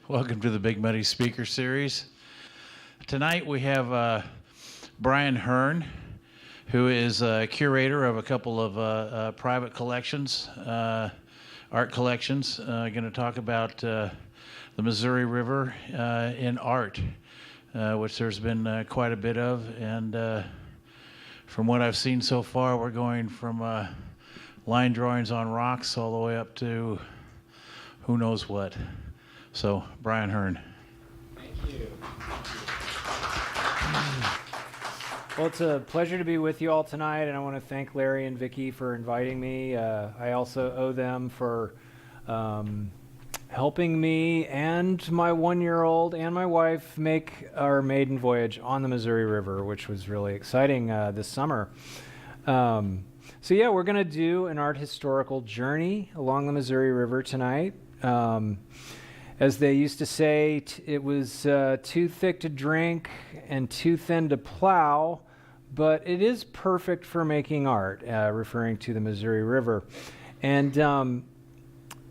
Welcome to the Big Muddy Speaker Series. Tonight we have Brian Hearn, who is a curator of a couple of private collections, art collections. Going to talk about the Missouri River in art, which there's been quite a bit of. And from what I've seen so far, we're going from line drawings on rocks all the way up to who knows what. So, Brian Hearn. Thank you. Well, it's a pleasure to be with you all tonight, and I want to thank Larry and Vicki for inviting me. I also owe them for helping me and my one-year-old and my wife make our maiden voyage on the Missouri River, which was really exciting this summer. So yeah, we're going to do an art historical journey along the Missouri River tonight. As they used to say, it was too thick to drink and too thin to plow, but it is perfect for making art, referring to the Missouri River. And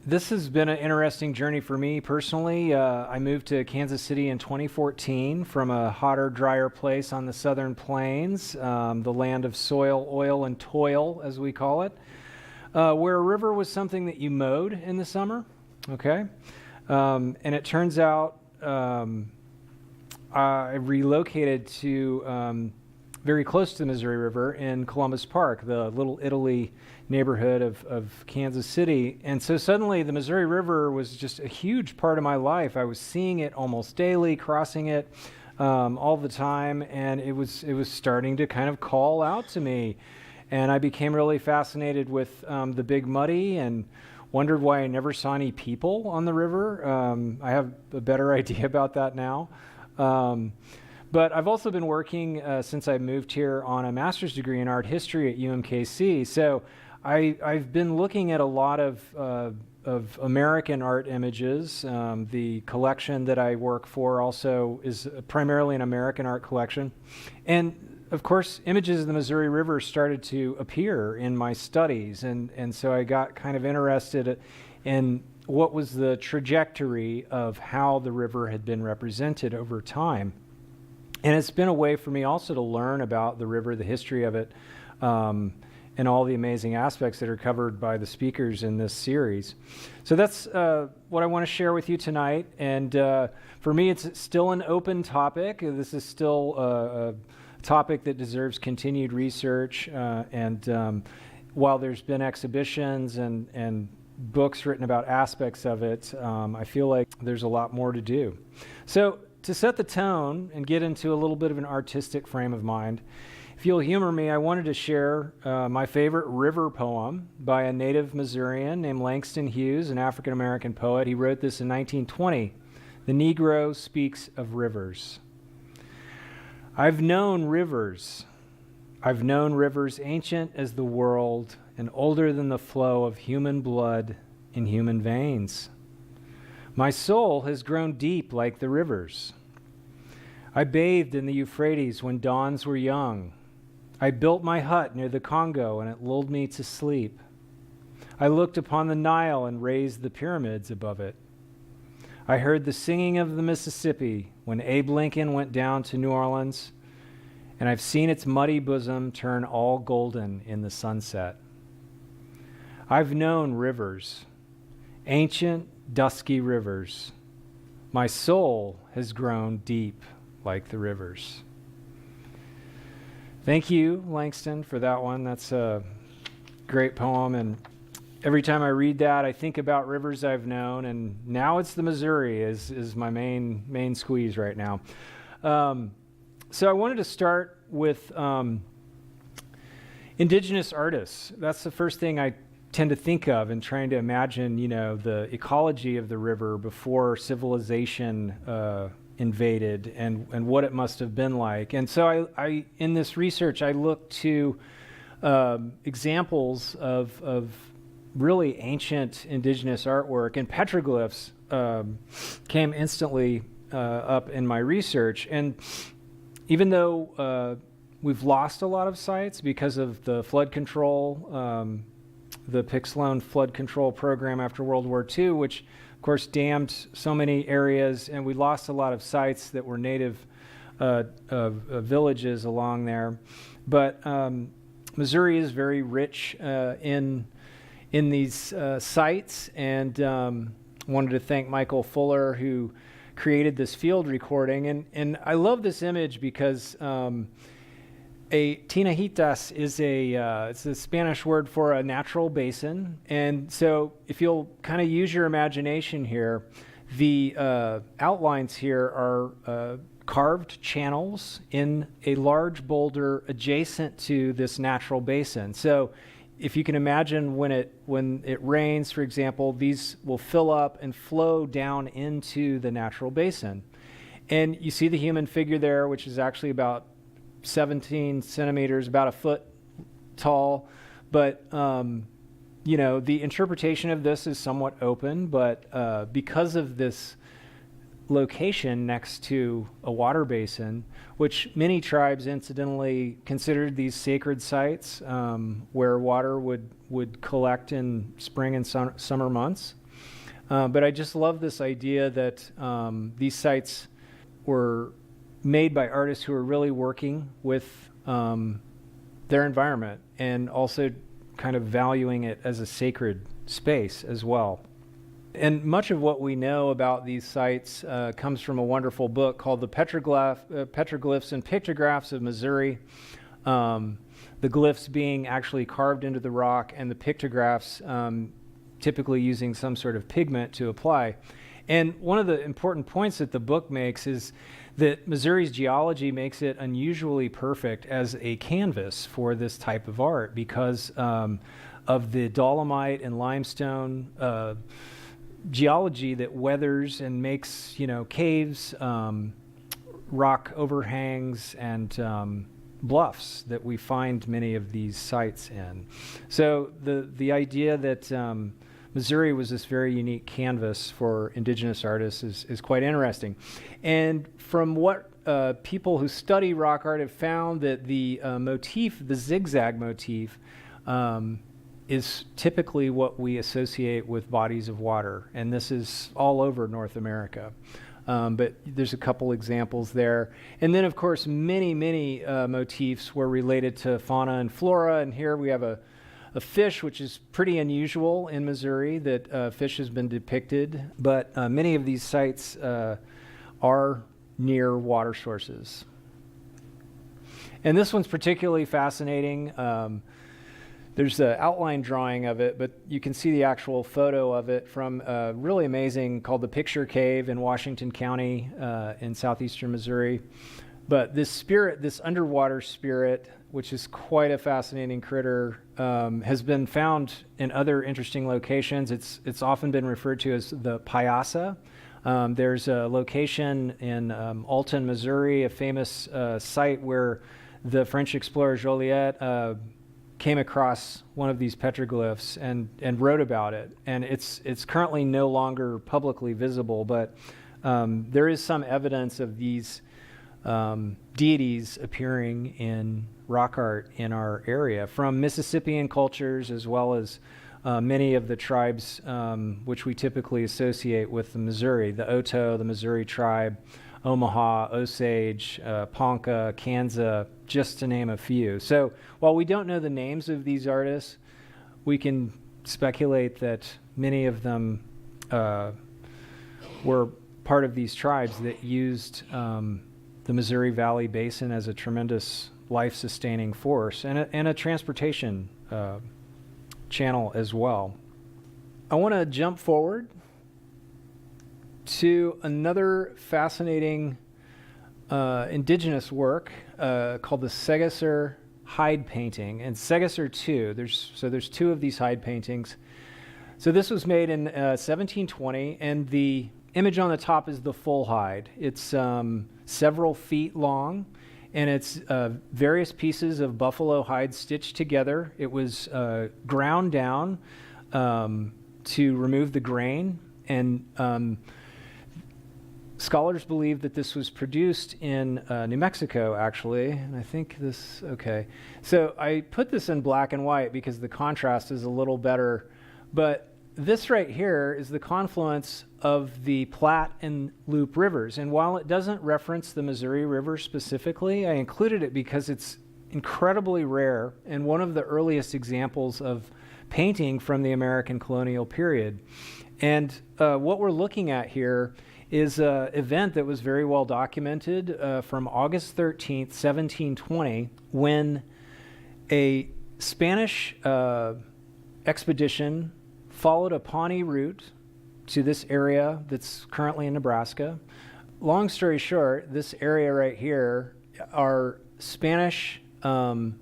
this has been an interesting journey for me personally. I moved to Kansas City in 2014 from a hotter, drier place on the southern plains, the land of soil, oil, and toil, as we call it, where a river was something that you mowed in the summer, okay? And it turns out I relocated to very close to the Missouri River in Columbus Park, the Little Italy neighborhood of Kansas City. And so suddenly the Missouri River was just a huge part of my life. I was seeing it almost daily, crossing it all the time, and it was starting to kind of call out to me. And I became really fascinated with the Big Muddy and wondered why I never saw any people on the river. I have a better idea about that now. But I've also been working since I moved here on a master's degree in art history at UMKC. So I've been looking at a lot of American art images. The collection that I work for also is primarily an American art collection. And of course, images of the Missouri River started to appear in my studies, and so I got kind of interested in what was the trajectory of how the river had been represented over time. And it's been a way for me also to learn about the river, the history of it, and all the amazing aspects that are covered by the speakers in this series. So that's what I want to share with you tonight. And for me, it's still an open topic. This is still a topic that deserves continued research. And while there's been exhibitions and books written about aspects of it, I feel like there's a lot more to do. So to set the tone and get into a little bit of an artistic frame of mind, if you'll humor me, I wanted to share my favorite river poem by a native Missourian named Langston Hughes, an African-American poet. He wrote this in 1920. The Negro speaks of rivers. I've known rivers ancient as the world and older than the flow of human blood in human veins. My soul has grown deep like the rivers. I bathed in the Euphrates when dawns were young. I built my hut near the Congo and it lulled me to sleep. I looked upon the Nile and raised the pyramids above it. I heard the singing of the Mississippi when Abe Lincoln went down to New Orleans, and I've seen its muddy bosom turn all golden in the sunset. I've known rivers, ancient, dusky rivers. My soul has grown deep like the rivers. Thank you, Langston, for that one. That's a great poem, and every time I read that, I think about rivers I've known, and now it's the Missouri is my main squeeze right now. So I wanted to start with Indigenous artists. That's the first thing I tend to think of in trying to imagine, the ecology of the river before civilization invaded and what it must have been like. And so I in this research, I looked to examples of really ancient indigenous artwork, and petroglyphs came instantly up in my research. And even though we've lost a lot of sites because of the flood control, the Pixlone flood control program after World War II, which of course, dammed so many areas, and we lost a lot of sites that were native villages along there. But Missouri is very rich in these sites, and wanted to thank Michael Fuller, who created this field recording. And I love this image because a tinajitas is it's a Spanish word for a natural basin. And so if you'll kind of use your imagination here, the outlines here are carved channels in a large boulder adjacent to this natural basin. So if you can imagine when it rains, for example, these will fill up and flow down into the natural basin. And you see the human figure there, which is actually about 17 centimeters, about a foot tall. But, the interpretation of this is somewhat open, but because of this location next to a water basin, which many tribes incidentally considered these sacred sites where water would collect in spring and summer months. But I just love this idea that these sites were made by artists who are really working with their environment and also kind of valuing it as a sacred space as well. And much of what we know about these sites comes from a wonderful book called The Petroglyphs and Pictographs of Missouri. The glyphs being actually carved into the rock, and the pictographs typically using some sort of pigment to apply. And one of the important points that the book makes is that Missouri's geology makes it unusually perfect as a canvas for this type of art because of the dolomite and limestone geology that weathers and makes, caves, rock overhangs, and bluffs that we find many of these sites in. So the idea that Missouri was this very unique canvas for indigenous artists is quite interesting. And from what people who study rock art have found, that the motif, the zigzag motif, is typically what we associate with bodies of water. And this is all over North America. But there's a couple examples there. And then, of course, many motifs were related to fauna and flora. And here we have a fish, which is pretty unusual in Missouri, that fish has been depicted. But many of these sites are near water sources. And this one's particularly fascinating. There's an outline drawing of it, but you can see the actual photo of it from really amazing called the Picture Cave in Washington County in southeastern Missouri. But this spirit, this underwater spirit, which is quite a fascinating critter, has been found in other interesting locations. It's often been referred to as the Payasa. There's a location in Alton, Missouri, a famous site where the French explorer Joliet came across one of these petroglyphs and wrote about it. And it's currently no longer publicly visible, but there is some evidence of these deities appearing in rock art in our area from Mississippian cultures, as well as many of the tribes which we typically associate with the Missouri, the Oto, the Missouri tribe, Omaha, Osage, Ponca, Kansa, just to name a few. So while we don't know the names of these artists, we can speculate that many of them were part of these tribes that used the Missouri Valley Basin as a tremendous life-sustaining force and a transportation channel as well. I want to jump forward to another fascinating indigenous work called the Sega hide painting, and Sega 2. There's two of these hide paintings. So this was made in 1720, and the image on the top is the full hide. It's several feet long, and it's various pieces of buffalo hide stitched together. It was ground down to remove the grain, and scholars believe that this was produced in New Mexico, actually, and I think okay. So I put this in black and white because the contrast is a little better, but this right here is the confluence of the Platte and Loup rivers. And while it doesn't reference the Missouri River specifically, I included it because it's incredibly rare and one of the earliest examples of painting from the American colonial period. And what we're looking at here is an event that was very well documented from August 13th, 1720, when a Spanish expedition followed a Pawnee route to this area that's currently in Nebraska. Long story short, this area right here are Spanish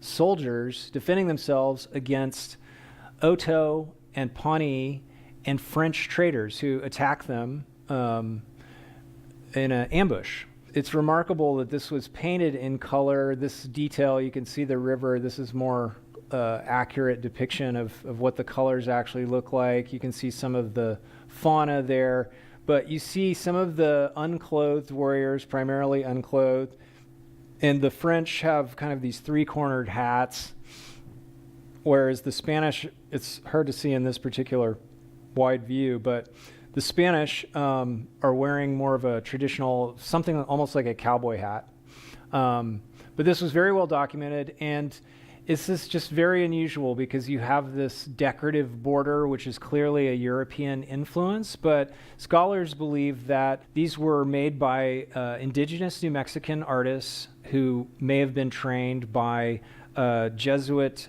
soldiers defending themselves against Oto and Pawnee and French traders who attacked them in an ambush. It's remarkable that this was painted in color. This detail, you can see the river. This is more accurate depiction of what the colors actually look like. You can see some of the fauna there, but you see some of the unclothed warriors, primarily unclothed, and the French have kind of these three-cornered hats, whereas the Spanish, it's hard to see in this particular wide view, but the Spanish are wearing more of a traditional, something almost like a cowboy hat. But this was very well documented, and this is just very unusual because you have this decorative border, which is clearly a European influence, but scholars believe that these were made by indigenous New Mexican artists who may have been trained by Jesuit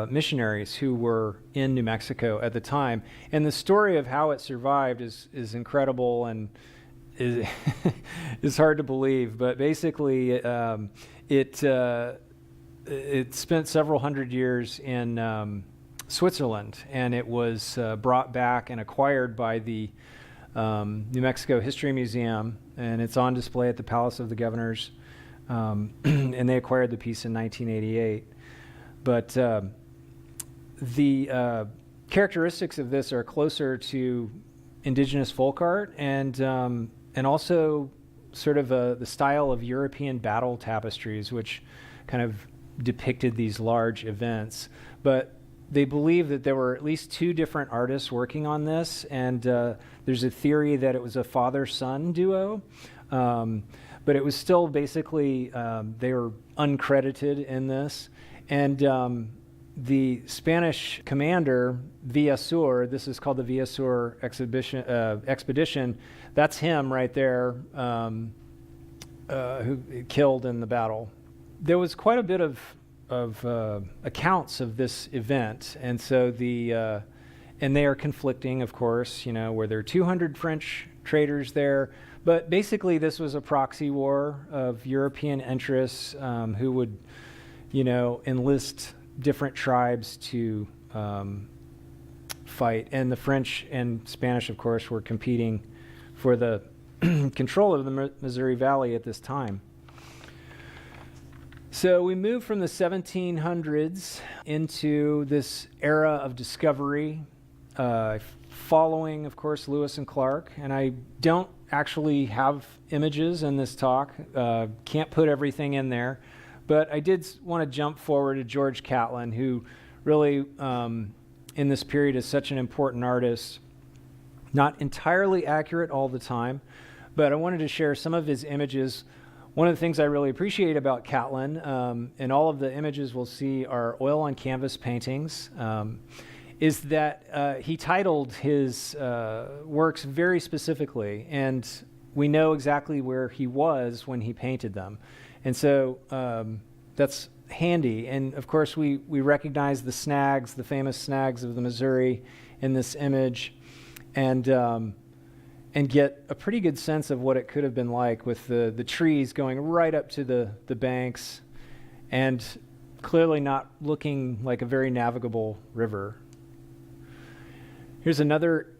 missionaries who were in New Mexico at the time. And the story of how it survived is incredible and is hard to believe. But basically, it spent several hundred years in Switzerland, and it was brought back and acquired by the New Mexico History Museum, and it's on display at the Palace of the Governors, and they acquired the piece in 1988. But the characteristics of this are closer to indigenous folk art, and also sort of the style of European battle tapestries, which kind of depicted these large events. But they believe that there were at least two different artists working on this, and there's a theory that it was a father-son duo, but it was still basically, they were uncredited in this. And the Spanish commander, Villasur, this is called the Villasur expedition, that's him right there, who killed in the battle. There was quite a bit of accounts of this event, and so and they are conflicting, of course. You know, where there are 200 French traders there, but basically this was a proxy war of European interests who would, you know, enlist different tribes to fight, and the French and Spanish, of course, were competing for the control of the Missouri Valley at this time. So we move from the 1700s into this era of discovery, following, of course, Lewis and Clark. And I don't actually have images in this talk, can't put everything in there. But I did want to jump forward to George Catlin, who really, in this period, is such an important artist. Not entirely accurate all the time, but I wanted to share some of his images. One of the things I really appreciate about Catlin, and all of the images we'll see are oil on canvas paintings, is that he titled his works very specifically, and we know exactly where he was when he painted them. And so that's handy. And of course, we recognize the snags, the famous snags of the Missouri in this image, and get a pretty good sense of what it could have been like with the trees going right up to the banks and clearly not looking like a very navigable river. Here's another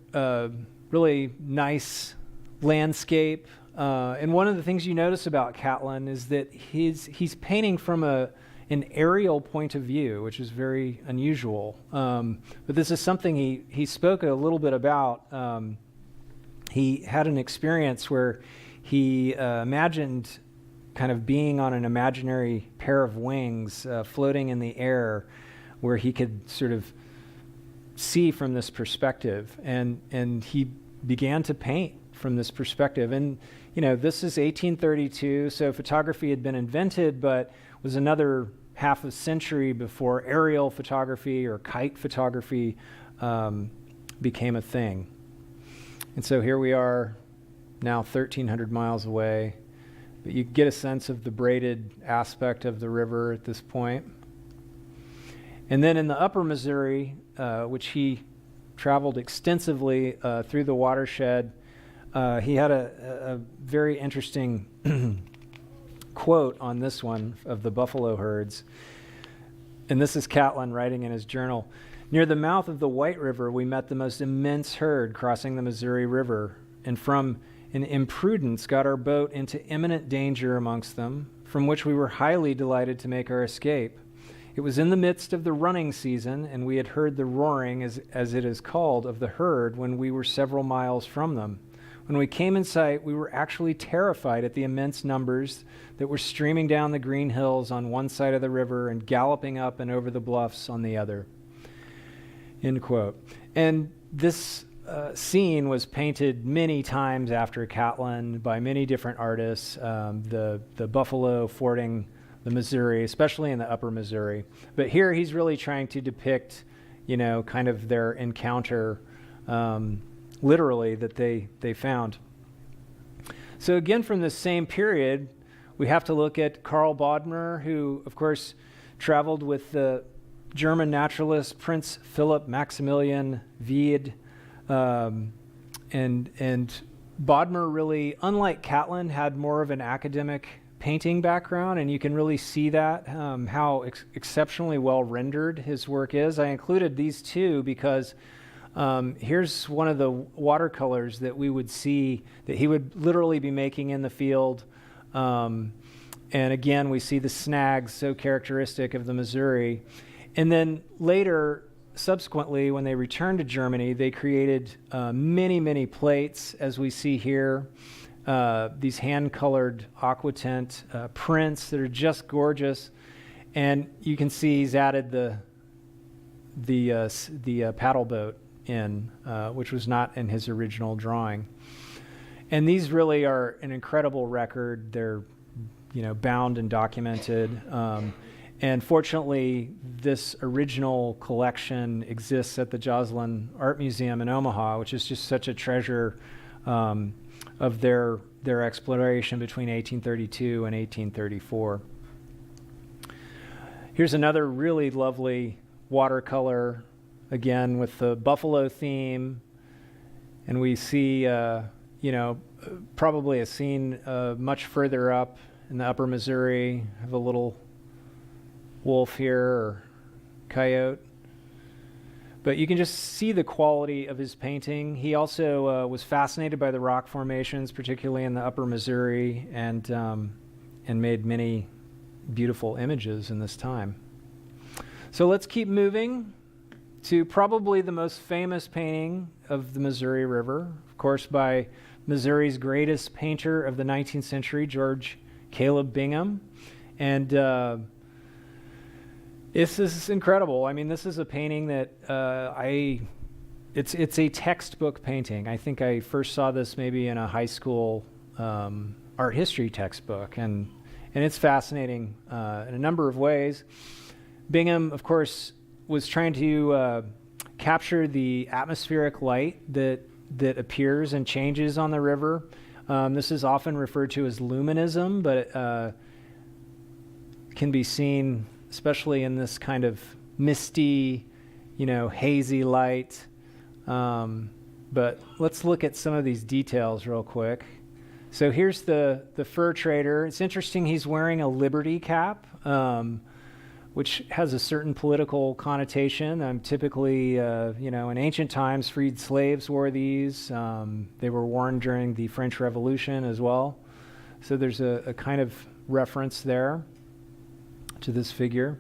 really nice landscape. And one of the things you notice about Catlin is that he's painting from an aerial point of view, which is very unusual. But this is something he spoke a little bit about. He had an experience where he imagined kind of being on an imaginary pair of wings floating in the air, where he could sort of see from this perspective, and he began to paint from this perspective. And this is 1832, so photography had been invented, but was another half a century before aerial photography or kite photography became a thing. And so here we are now 1,300 miles away, but you get a sense of the braided aspect of the river at this point. And then in the upper Missouri, which he traveled extensively through the watershed, he had a very interesting quote on this one of the buffalo herds. And this is Catlin writing in his journal. "Near the mouth of the White River, we met the most immense herd crossing the Missouri River, and from an imprudence got our boat into imminent danger amongst them, from which we were highly delighted to make our escape. It was in the midst of the running season, and we had heard the roaring, as it is called, of the herd when we were several miles from them. When we came in sight, we were actually terrified at the immense numbers that were streaming down the green hills on one side of the river and galloping up and over the bluffs on the other." End quote. And this scene was painted many times after Catlin by many different artists, the buffalo fording the Missouri, especially in the upper Missouri. But here he's really trying to depict, kind of their encounter, literally, that they found. So again, from this same period, we have to look at Karl Bodmer, who, of course, traveled with the German naturalist Prince Philipp Maximilian Wied, and Bodmer really, unlike Catlin, had more of an academic painting background, and you can really see that, how exceptionally well rendered his work is. I included these two because here's one of the watercolors that we would see that he would literally be making in the field. And again, we see the snags so characteristic of the Missouri. And then later, subsequently, when they returned to Germany, they created many, many plates, as we see here. These hand-colored aquatint prints that are just gorgeous. And you can see he's added the paddle boat in, which was not in his original drawing. And these really are an incredible record. They're, bound and documented. And fortunately, this original collection exists at the Joslin Art Museum in Omaha, which is just such a treasure of their exploration between 1832 and 1834. Here's another really lovely watercolor, again with the buffalo theme, and we see, probably a scene much further up in the upper Missouri of a little wolf here or coyote. But you can just see the quality of his painting. He also was fascinated by the rock formations, particularly in the upper Missouri, and made many beautiful images in this time. So let's keep moving to probably the most famous painting of the Missouri River, of course, by Missouri's greatest painter of the 19th century, George Caleb Bingham. And this is incredible. I mean, this is a painting that it's a textbook painting. I think I first saw this maybe in a high school art history textbook, and it's fascinating in a number of ways. Bingham, of course, was trying to capture the atmospheric light that appears and changes on the river. This is often referred to as luminism, but it can be seen especially in this kind of misty, hazy light. But let's look at some of these details real quick. So here's the fur trader. It's interesting, he's wearing a liberty cap, which has a certain political connotation. Typically, in ancient times, freed slaves wore these. They were worn during the French Revolution as well. So there's a kind of reference there to this figure.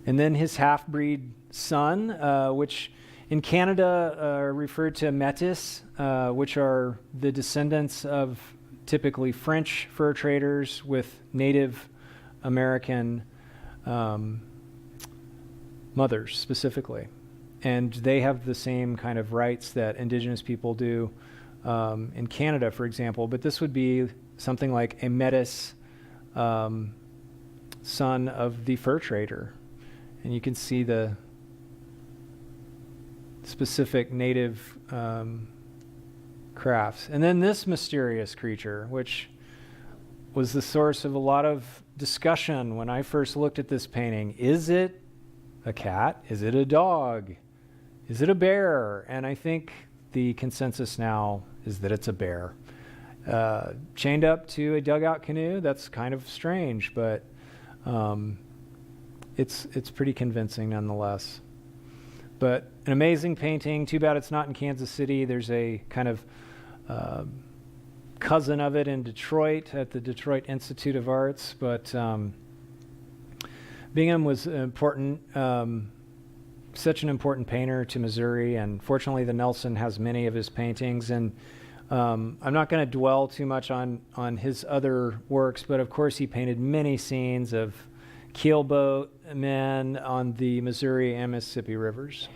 And then his half-breed son, which in Canada are referred to Metis, which are the descendants of typically French fur traders with Native American mothers specifically. And they have the same kind of rights that Indigenous people do in Canada, for example. But this would be something like a Metis son of the fur trader. And you can see the specific native crafts. And then this mysterious creature, which was the source of a lot of discussion when I first looked at this painting. Is it a cat? Is it a dog? Is it a bear? And I think the consensus now is that it's a bear. Chained up to a dugout canoe, that's kind of strange, but it's pretty convincing nonetheless. But an amazing painting. Too bad it's not in Kansas City. There's a kind of cousin of it in Detroit at the Detroit Institute of Arts. But Bingham was important, such an important painter to Missouri. And fortunately, the Nelson has many of his paintings. And I'm not going to dwell too much on his other works, but of course he painted many scenes of keelboat men on the Missouri and Mississippi rivers.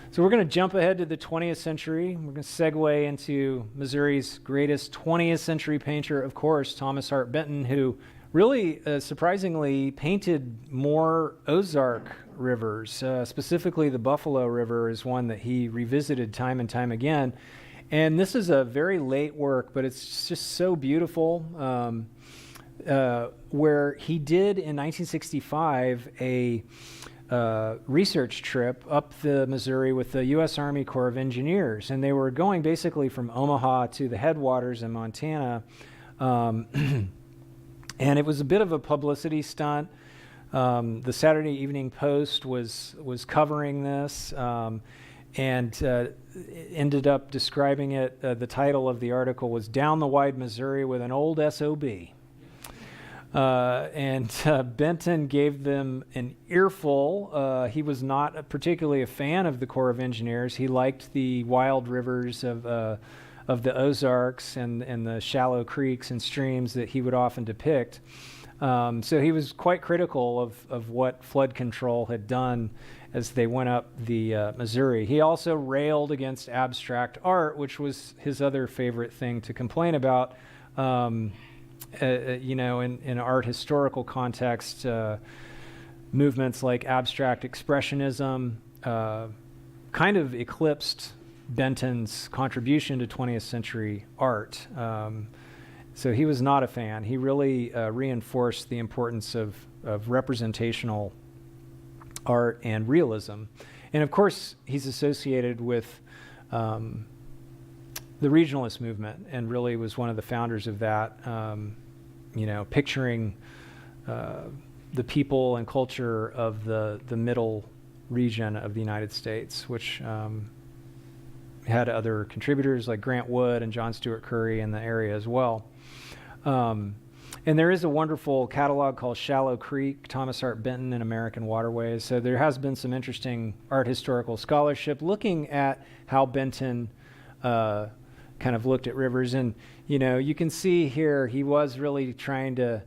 So we're going to jump ahead to the 20th century. We're going to segue into Missouri's greatest 20th century painter, of course, Thomas Hart Benton, who really surprisingly painted more Ozark rivers. Specifically, the Buffalo River is one that he revisited time and time again. And this is a very late work, but it's just so beautiful. Where he did in 1965 a research trip up the Missouri with the U.S. Army Corps of Engineers, and they were going basically from Omaha to the headwaters in Montana, and it was a bit of a publicity stunt. The Saturday Evening Post was covering this, and ended up describing it. The title of the article was "Down the Wide Missouri with an Old SOB." And Benton gave them an earful. He was not particularly a fan of the Corps of Engineers. He liked the wild rivers of the Ozarks and the shallow creeks and streams that he would often depict. So he was quite critical of what flood control had done as they went up the Missouri. He also railed against abstract art, which was his other favorite thing to complain about. In art historical context, movements like abstract expressionism kind of eclipsed Benton's contribution to 20th century art. So he was not a fan. He really reinforced the importance of representational art and realism. And of course, he's associated with the regionalist movement and really was one of the founders of that, picturing the people and culture of the middle region of the United States, which had other contributors like Grant Wood and John Stuart Curry in the area as well. And there is a wonderful catalog called Shallow Creek, Thomas Hart Benton and American Waterways. So there has been some interesting art historical scholarship looking at how Benton kind of looked at rivers. And, you can see here he was really trying to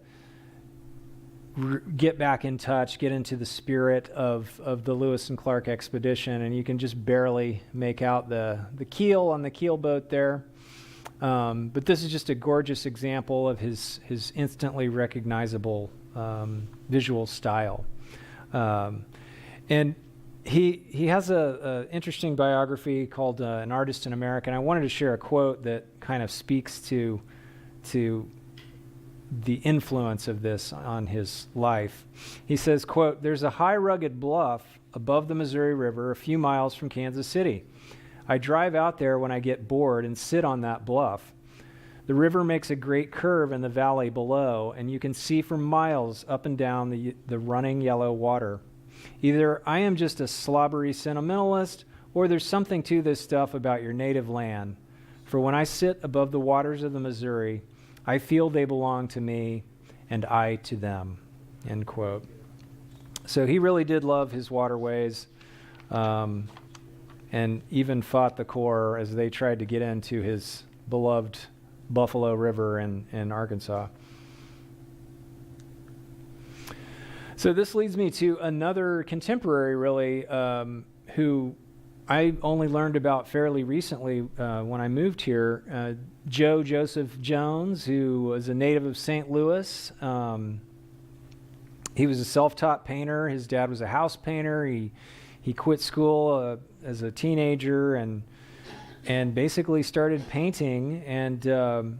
get back in touch, get into the spirit of the Lewis and Clark expedition. And you can just barely make out the keel on the keelboat there. But this is just a gorgeous example of his instantly recognizable visual style. And he has a interesting biography called An Artist in America. And I wanted to share a quote that kind of speaks to the influence of this on his life. He says, quote, "There's a high rugged bluff above the Missouri River a few miles from Kansas City. I drive out there when I get bored and sit on that bluff. The river makes a great curve in the valley below, and you can see for miles up and down the running yellow water. Either I am just a slobbery sentimentalist, or there's something to this stuff about your native land. For when I sit above the waters of the Missouri, I feel they belong to me, and I to them." End quote. So he really did love his waterways. And even fought the Corps as they tried to get into his beloved Buffalo River in Arkansas. So this leads me to another contemporary, really, who I only learned about fairly recently when I moved here. Joe Joseph Jones, who was a native of St. Louis. He was a self-taught painter. His dad was a house painter. He quit school as a teenager and basically started painting and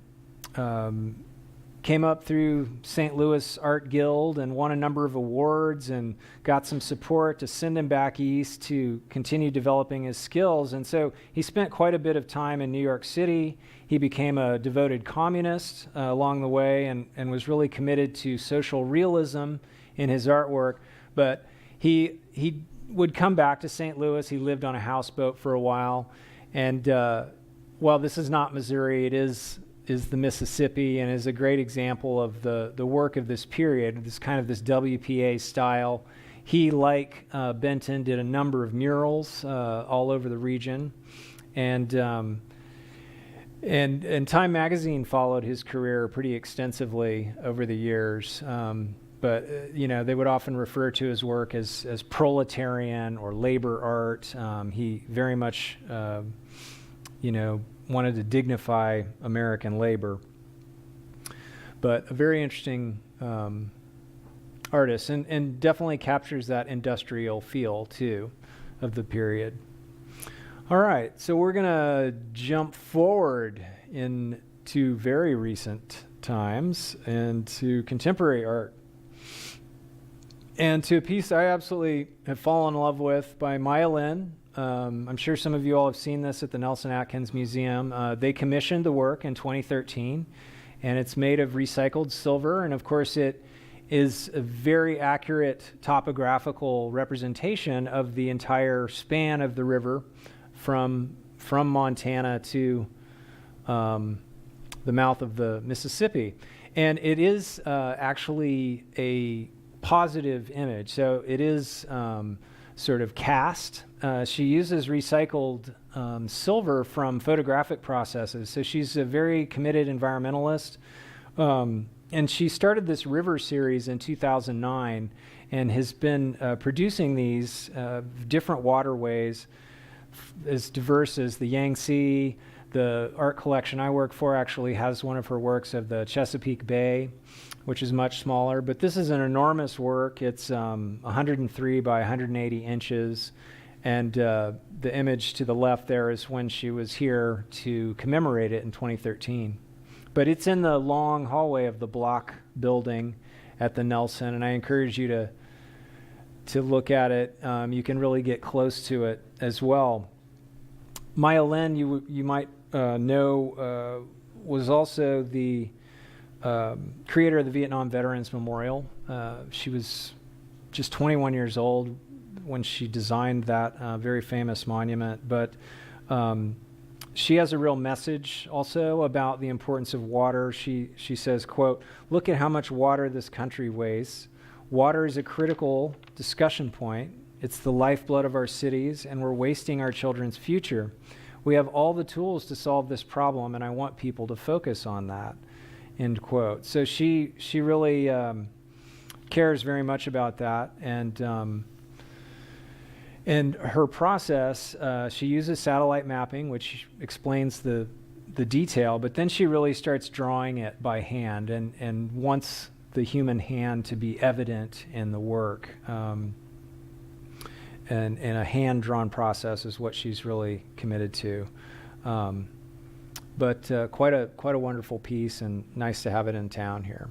came up through St. Louis Art Guild and won a number of awards and got some support to send him back east to continue developing his skills. And so he spent quite a bit of time in New York City. He became a devoted communist along the way and was really committed to social realism in his artwork. But he would come back to St. Louis. He lived on a houseboat for a while. And while this is not Missouri, it is the Mississippi, and is a great example of the work of this period, this kind of this WPA style. He, like Benton, did a number of murals all over the region, and Time Magazine followed his career pretty extensively over the years. But they would often refer to his work as proletarian or labor art. He very much, wanted to dignify American labor. But a very interesting artist, and definitely captures that industrial feel, too, of the period. All right, so we're going to jump forward into very recent times and to contemporary art. And to a piece I absolutely have fallen in love with by Maya Lynn. I'm sure some of you all have seen this at the Nelson Atkins Museum. They commissioned the work in 2013, and it's made of recycled silver. And of course, it is a very accurate topographical representation of the entire span of the river from Montana to the mouth of the Mississippi. And it is actually a positive image. So it is sort of cast. She uses recycled silver from photographic processes. So she's a very committed environmentalist. And she started this river series in 2009 and has been producing these different waterways as diverse as the Yangtze. The art collection I work for actually has one of her works of the Chesapeake Bay, which is much smaller. But this is an enormous work. It's 103 by 180 inches. And the image to the left there is when she was here to commemorate it in 2013. But it's in the long hallway of the block building at the Nelson, and I encourage you to look at it. You can really get close to it as well. Maya Lin, you might know, was also the creator of the Vietnam Veterans Memorial. She was just 21 years old when she designed that very famous monument. But she has a real message also about the importance of water. She says, quote, "Look at how much water this country wastes. Water is a critical discussion point. It's the lifeblood of our cities, and we're wasting our children's future. We have all the tools to solve this problem, and I want people to focus on that," end quote. So she really cares very much about that, and her process, she uses satellite mapping, which explains the detail, but then she really starts drawing it by hand and wants the human hand to be evident in the work. And a hand-drawn process is what she's really committed to. But quite a wonderful piece, and nice to have it in town here.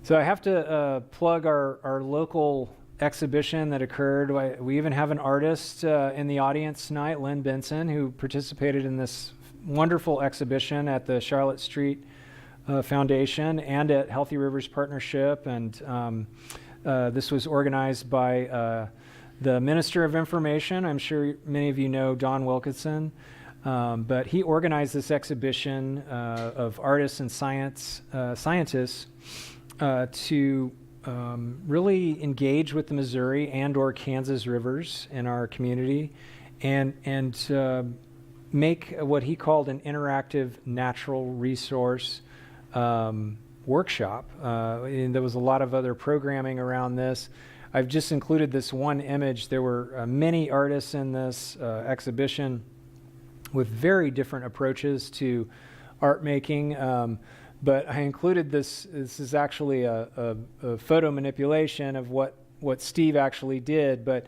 So I have to plug our local exhibition that occurred. We even have an artist in the audience tonight, Lynn Benson, who participated in this wonderful exhibition at the Charlotte Street Foundation and at Healthy Rivers Partnership. And this was organized by the Minister of Information. I'm sure many of you know Don Wilkinson. But he organized this exhibition of artists and scientists to really engage with the Missouri and or Kansas rivers in our community and make what he called an interactive natural resource workshop. And there was a lot of other programming around this. I've just included this one image. There were many artists in this exhibition with very different approaches to art making. But I included this. This is actually a photo manipulation of what Steve actually did. But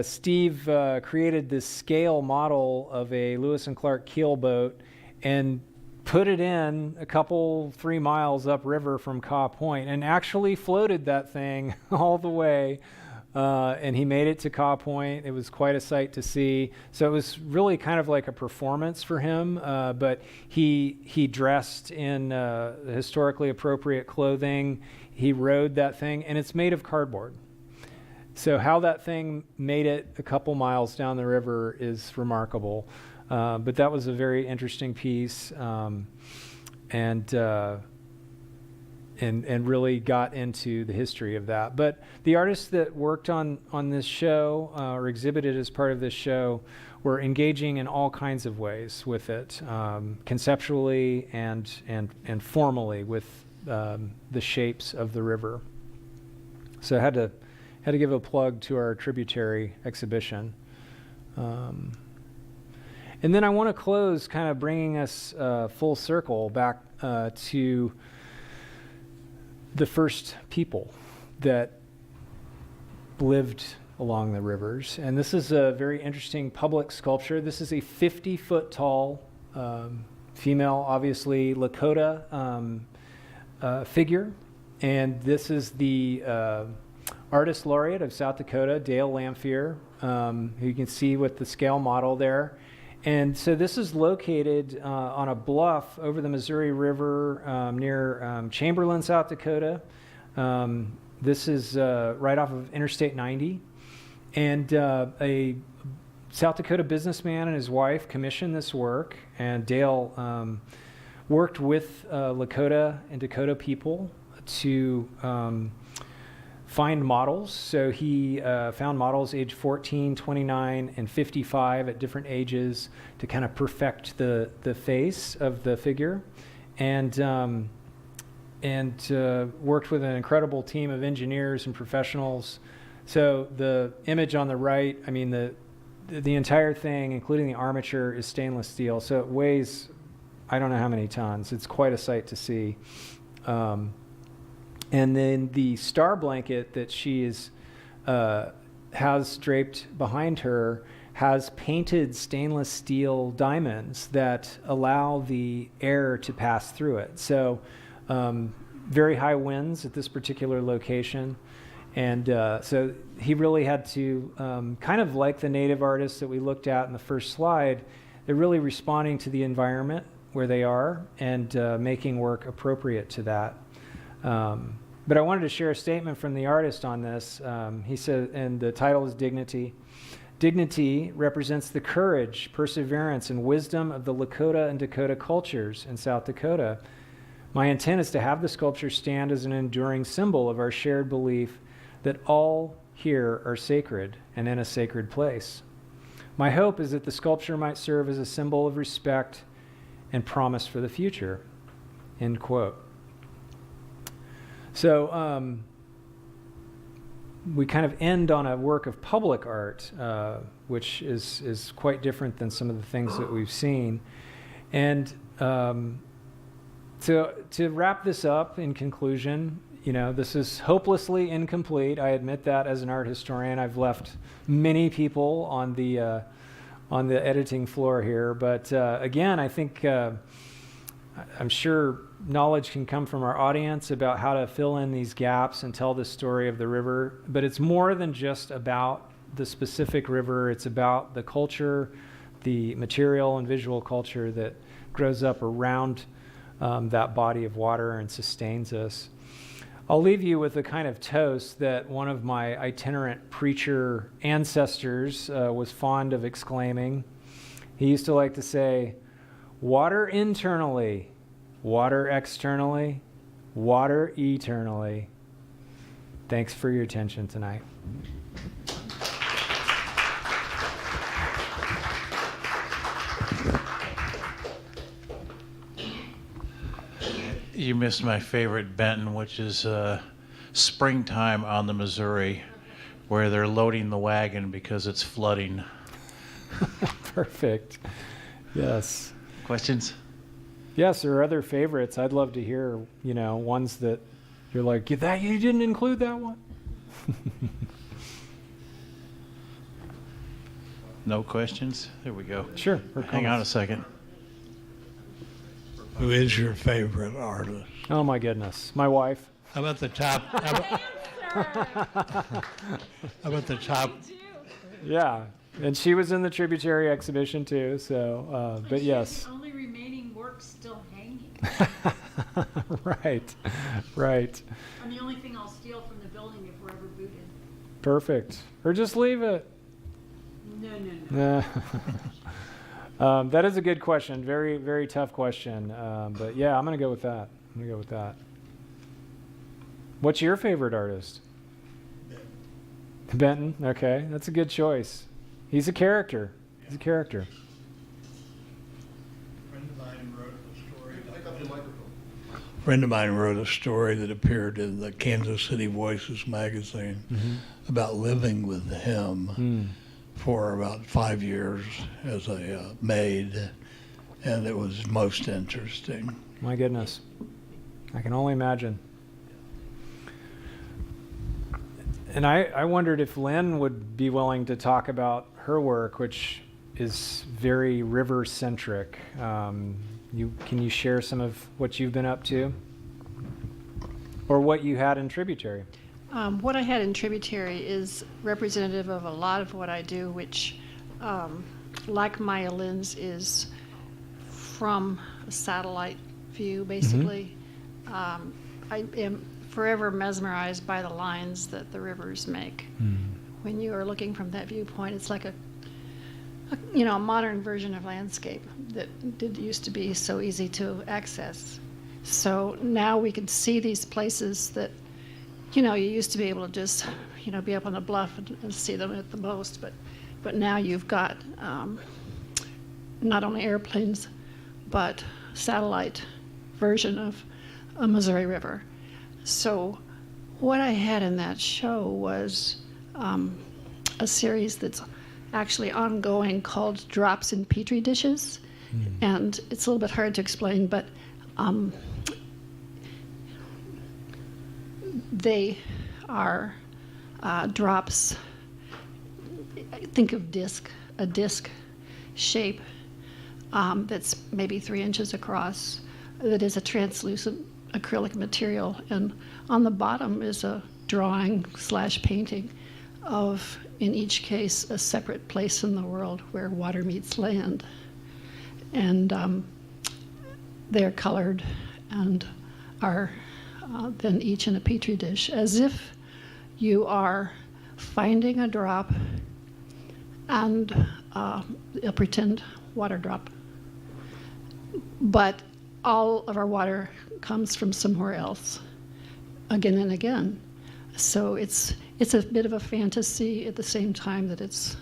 Steve created this scale model of a Lewis and Clark keelboat and put it in 3 miles upriver from Caw Point and actually floated that thing all the way. And he made it to Caw Point. It was quite a sight to see. So it was really kind of like a performance for him. But he dressed in historically appropriate clothing. He rode that thing, and it's made of cardboard. So how that thing made it a couple miles down the river is remarkable. But that was a very interesting piece, and really got into the history of that. But the artists that worked on this show or exhibited as part of this show were engaging in all kinds of ways with it, conceptually and formally with the shapes of the river. So I had to give a plug to our tributary exhibition. And then I want to close kind of bringing us full circle back to the first people that lived along the rivers. And this is a very interesting public sculpture. This is a 50-foot tall female, obviously Lakota figure. And this is the Artist Laureate of South Dakota, Dale Lamphere, who you can see with the scale model there. And so this is located on a bluff over the Missouri River near Chamberlain, South Dakota. This is right off of Interstate 90. And a South Dakota businessman and his wife commissioned this work. And Dale worked with Lakota and Dakota people to find models. So he found models age 14, 29, and 55 at different ages to kind of perfect the face of the figure, and worked with an incredible team of engineers and professionals. So the image on the right, I mean, the entire thing, including the armature, is stainless steel. So it weighs, I don't know how many tons. It's quite a sight to see. And then the star blanket that she has draped behind her has painted stainless steel diamonds that allow the air to pass through it. So very high winds at this particular location. And so he really had to, kind of like the native artists that we looked at in the first slide, they're really responding to the environment where they are and making work appropriate to that. But I wanted to share a statement from the artist on this. He said, and the title is Dignity. Dignity represents the courage, perseverance, and wisdom of the Lakota and Dakota cultures in South Dakota. My intent is to have the sculpture stand as an enduring symbol of our shared belief that all here are sacred and in a sacred place. My hope is that the sculpture might serve as a symbol of respect and promise for the future. End quote. So we kind of end on a work of public art, which is quite different than some of the things that we've seen. And to wrap this up in conclusion, this is hopelessly incomplete. I admit that as an art historian. I've left many people on the editing floor here. But again, I think I'm sure knowledge can come from our audience about how to fill in these gaps and tell the story of the river. But it's more than just about the specific river. It's about the culture, the material and visual culture that grows up around that body of water and sustains us. I'll leave you with a kind of toast that one of my itinerant preacher ancestors was fond of exclaiming. He used to like to say, "Water internally, water externally, water eternally." Thanks for your attention tonight. You missed my favorite Benton, which is springtime on the Missouri, where they're loading the wagon because it's flooding. Perfect. Yes. Questions? Yes, or other favorites. I'd love to hear, ones that you're like, that you didn't include that one? No questions? There we go. Sure. Hang on a second. Who is your favorite artist? Oh my goodness. My wife. How about the top? How about the top? Yeah. And she was in the Tributary exhibition too, so, but yes. The only remaining work still hanging. Right. Right. And the only thing I'll steal from the building if we're ever booted. Perfect. Or just leave it. No. That is a good question. Very, very tough question. But yeah, I'm going to go with that. What's your favorite artist? Benton. Okay, that's a good choice. He's a character. A friend of mine wrote a story that appeared in the Kansas City Voices magazine about living with him for about 5 years as a maid, and it was most interesting. My goodness. I can only imagine. And I wondered if Lynn would be willing to talk about her work, which is very river-centric. Can you share some of what you've been up to? Or what you had in Tributary? What I had in Tributary is representative of a lot of what I do, which, like Maya Lynn's, is from a satellite view, basically. I am forever mesmerized by the lines that the rivers make. When you are looking from that viewpoint, it's like a modern version of landscape that used to be so easy to access. So now we can see these places that, you used to be able to just, be up on a bluff and see them at the most, but now you've got not only airplanes, but satellite version of a Missouri River. So what I had in that show was a series that's actually ongoing called Drops in Petri Dishes. And it's a little bit hard to explain, but they are drops. Think of a disc shape that's maybe 3 inches across, that is a translucent acrylic material, and on the bottom is a drawing/painting of, in each case, a separate place in the world where water meets land. And they're colored and are then each in a petri dish, as if you are finding a drop and a pretend water drop. But all of our water comes from somewhere else, again and again. So it's a bit of a fantasy at the same time that it's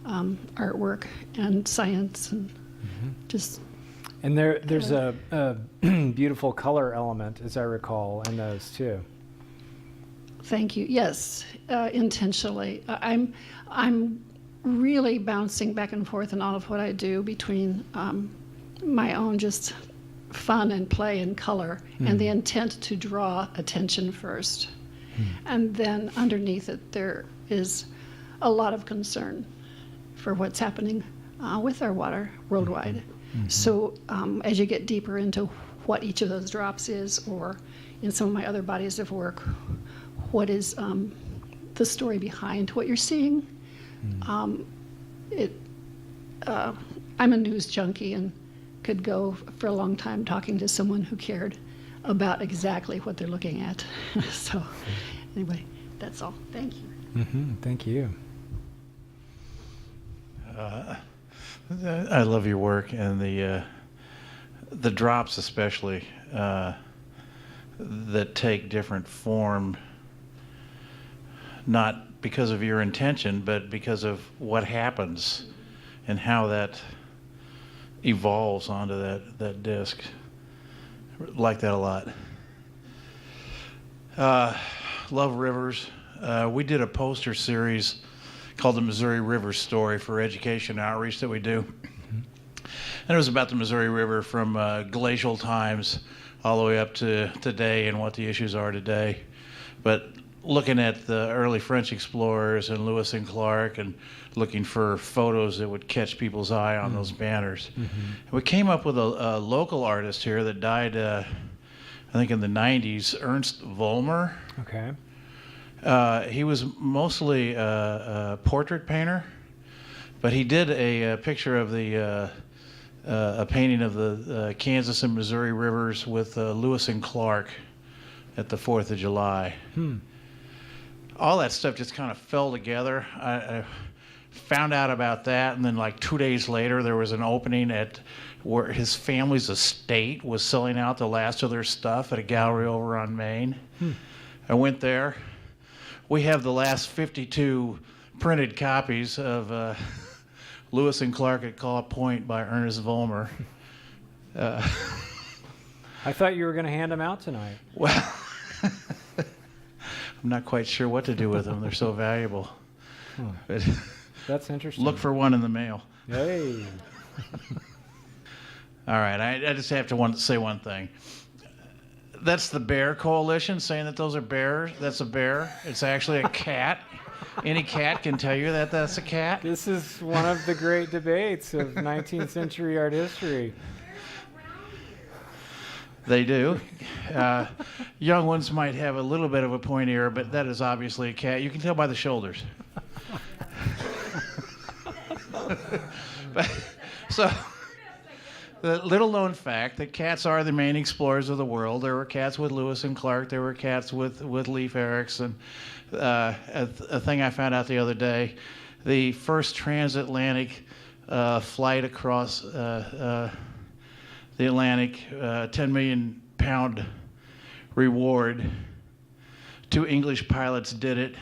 artwork and science and just. And there's a beautiful color element, as I recall, in those too. Thank you. Yes, intentionally. I'm really bouncing back and forth in all of what I do between my own just fun and play and color and the intent to draw attention first. And then underneath it, there is a lot of concern for what's happening with our water worldwide. So as you get deeper into what each of those drops is, or in some of my other bodies of work, what is the story behind what you're seeing? I'm a news junkie and could go for a long time talking to someone who cared about exactly what they're looking at. So anyway, that's all. Thank you. Thank you. I love your work, and the drops especially that take different form, not because of your intention, but because of what happens and how that evolves onto that disc. Like that a lot. Love rivers. We did a poster series called the Missouri River Story for education outreach that we do. And it was about the Missouri River from glacial times all the way up to today and what the issues are today. But looking at the early French explorers and Lewis and Clark and looking for photos that would catch people's eye on those banners. We came up with a local artist here that died, I think in the 90s, Ernst Vollmer. Okay. He was mostly a portrait painter, but he did a picture of a painting of the Kansas and Missouri rivers with Lewis and Clark at the 4th of July. All that stuff just kind of fell together. I found out about that, and then like 2 days later, there was an opening at where his family's estate was selling out the last of their stuff at a gallery over on Main. I went there. We have the last 52 printed copies of Lewis and Clark at Caw Point by Ernest Vollmer. I thought you were going to hand them out tonight. Well, I'm not quite sure what to do with them. They're so valuable. But That's interesting. look for one in the mail. Hey. All right, I just have to say one thing. That's the Bear Coalition saying that those are bears. That's a bear. It's actually a cat. Any cat can tell you that that's a cat. This is one of the great debates of 19th century art history. They do. Young ones might have a little bit of a pointy ear, but that is obviously a cat. You can tell by the shoulders. So, the little known fact that cats are the main explorers of the world. There were cats with Lewis and Clark. There were cats with Leif Erikson. A thing I found out the other day, the first transatlantic flight across the Atlantic, 10 million pound reward. 2 English pilots did it,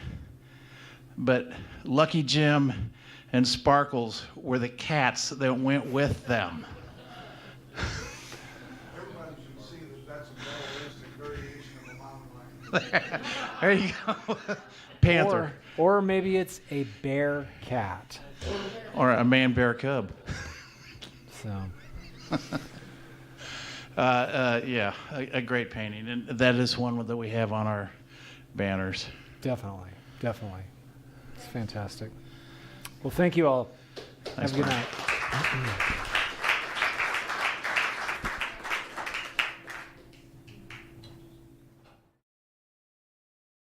but Lucky Jim and Sparkles were the cats that went with them. Everybody should see that that's a moralistic variation of a mountain lion. There you go. Panther. Or maybe it's a bear cat. Or a man bear cub. So. Yeah, a great painting. And that is one that we have on our banners. Definitely. It's fantastic. Well, thank you all. Thanks, Have a good Brian. night.